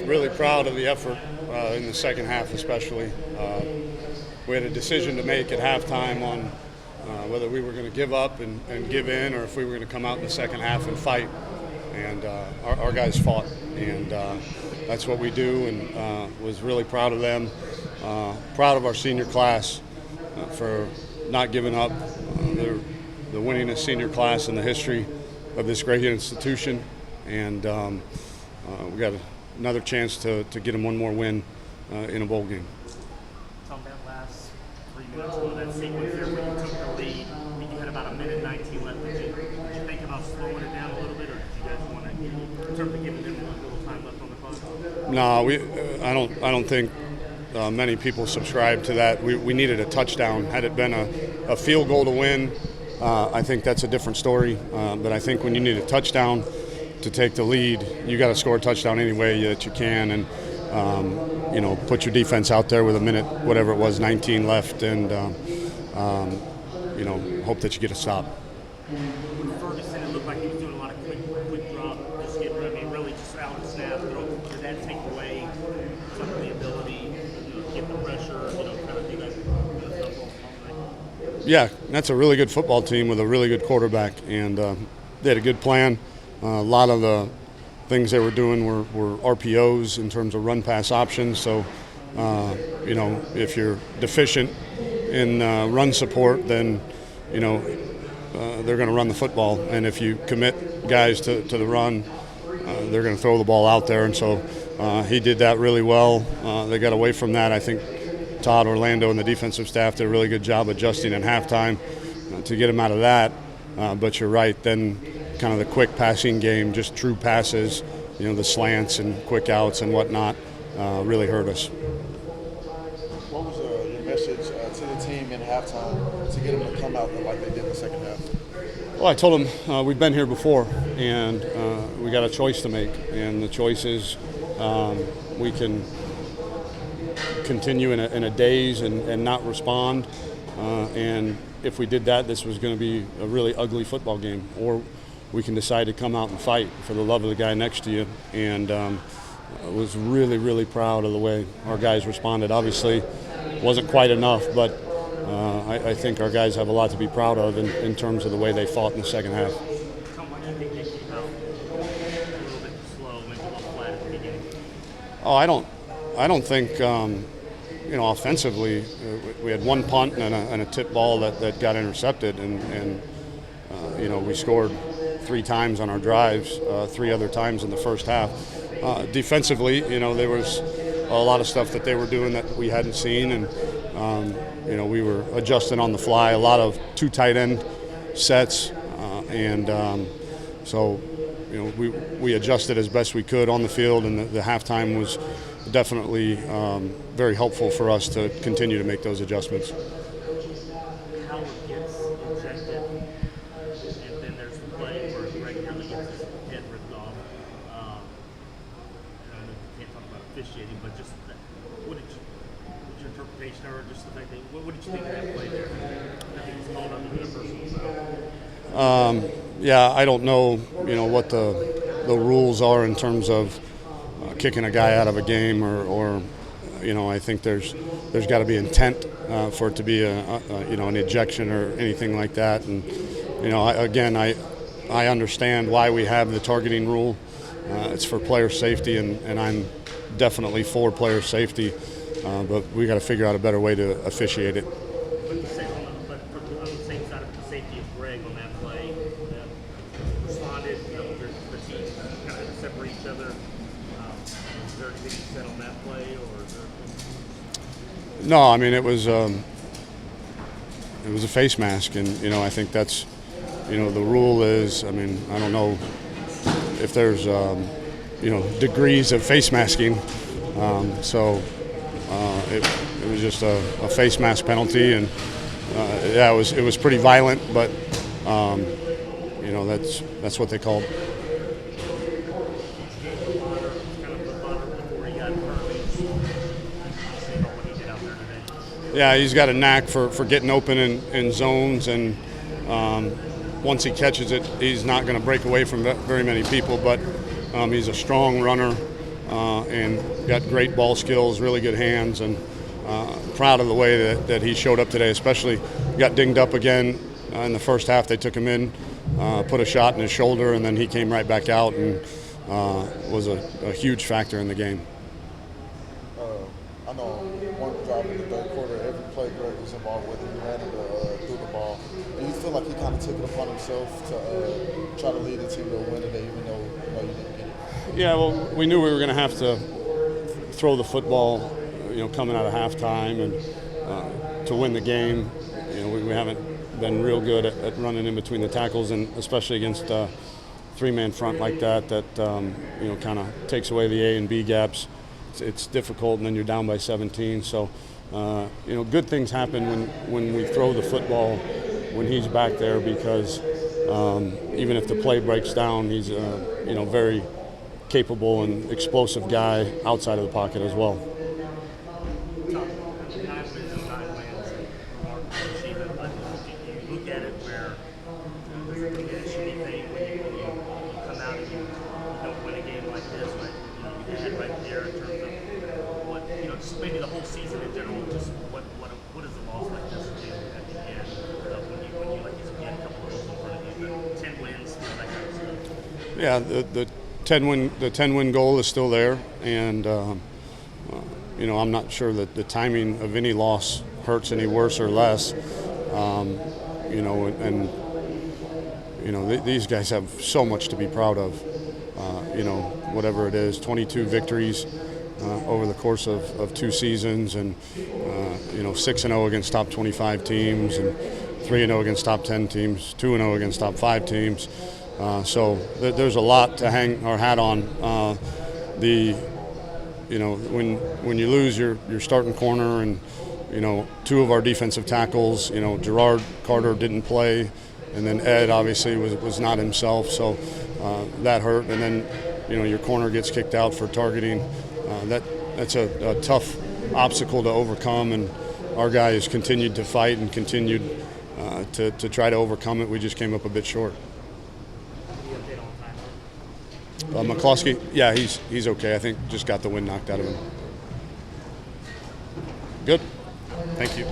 really proud of the effort in the second half especially. We had a decision to make at halftime on whether we were going to give up and give in or if we were going to come out in the second half and fight. And our guys fought, and that's what we do, and was really proud of them. Proud of our senior class for not giving up. They're the winningest senior class in the history of this great institution, and we got another chance to get them one more win in a bowl game. On that last 3 minutes of that sequence there where you took the lead, I think you had about 1:19 left. Did you think about slowing it down a little bit, or did you guys want to, in terms of giving them a little time left on the clock? No, I don't think many people subscribe to that. We needed a touchdown. Had it been a field goal to win, I think that's a different story. But I think when you need a touchdown to take the lead, you got to score a touchdown any way that you can, and put your defense out there with a minute, whatever it was, 19 left, and hope that you get a stop. Ferguson, it looked like he was doing a lot of quick drop, just getting, really just out of snap. Did that take away some of the ability to get the pressure, kind of do that stuff all the way? Yeah, that's a really good football team with a really good quarterback, and they had a good plan. A lot of the things they were doing were RPOs in terms of run-pass options. So, if you're deficient in run support, then, they're going to run the football. And if you commit guys to the run, they're going to throw the ball out there. And so he did that really well. They got away from that. I think Todd, Orlando, and the defensive staff did a really good job adjusting at halftime to get him out of that. But you're right, then kind of the quick passing game, just true passes, the slants and quick outs and whatnot really hurt us. What was your message to the team in halftime to get them to come out like they did in the second half? Well, I told them we've been here before, and we got a choice to make, and the choice is we can continue in a daze and not respond, and if we did that, this was going to be a really ugly football game, or we can decide to come out and fight for the love of the guy next to you. And I was really, really proud of the way our guys responded. Obviously, wasn't quite enough, but I think our guys have a lot to be proud of in terms of the way they fought in the second half. How much do you think they came out a little bit slow, maybe a little flat at the beginning? Oh, I don't think offensively we had one punt and a tip ball that got intercepted, and we scored 3 times on our drives, 3 other times in the first half. Defensively, there was a lot of stuff that they were doing that we hadn't seen, and we were adjusting on the fly. A lot of 2 tight end sets, so we adjusted as best we could on the field, and the halftime was definitely very helpful for us to continue to make those adjustments. Howard gets ejected, and then there's the play where Greg Herman gets his head ripped off. I know you can't talk about officiating, but just what's your interpretation, or just the fact that what did you think of that play there? I think it was called under the personal foul. Yeah, I don't know, what the rules are in terms of kicking a guy out of a game, or I think there's got to be intent for it to be an ejection or anything like that. And I understand why we have the targeting rule. It's for player safety, and I'm definitely for player safety. But we got to figure out a better way to officiate it. But on the same side of the safety of Greg on that play, responded. The teams kind of had to separate each other. Is there anything you said on that play, or is there? No, I mean it was a face mask, and I think that's the rule is. I mean, I don't know if there's degrees of face masking, so it was just a face mask penalty, and it was pretty violent, but that's what they called. Yeah, he's got a knack for getting open in zones, and once he catches it, he's not going to break away from very many people. But he's a strong runner, and got great ball skills, really good hands, and proud of the way that he showed up today. Especially got dinged up again in the first half. They took him in, put a shot in his shoulder, and then he came right back out and was a huge factor in the game. I know one drive in the third quarter, every play Greg was involved with, he ran through the ball. Do you feel like he kind of took it upon himself to try to lead the team to a win today, even though you didn't get it? Yeah, well, we knew we were going to have to throw the football, coming out of halftime, and to win the game. We haven't been real good at running in between the tackles, and especially against a three-man front like that kind of takes away the A and B gaps. It's difficult, and then you're down by 17. So, good things happen when we throw the football when he's back there, because even if the play breaks down, he's very capable and explosive guy outside of the pocket as well. Look at it where does it diminish anything when you come out and you don't win a game like this, but you had right there in terms of what just maybe the whole season in general, just what is a loss like this do at the end when you like you had a couple of those in front of you, but 10 wins, that kind of stuff. Yeah, the 10-win goal is still there, and I'm not sure that the timing of any loss hurts any worse or less. These guys have so much to be proud of. Whatever it is, 22 victories over the course of 2 seasons, and 6-0 against top 25 teams, and 3-0 against top 10 teams, 2-0 against top 5 teams. So there's a lot to hang our hat on. When you lose your starting corner, and 2 of our defensive tackles, Gerard Carter didn't play, and then Ed obviously was not himself, so that hurt. And then your corner gets kicked out for targeting. That's a tough obstacle to overcome, and our guys continued to fight and continued to try to overcome it. We just came up a bit short. McCloskey, yeah, he's okay. I think just got the wind knocked out of him. Good. Thank you.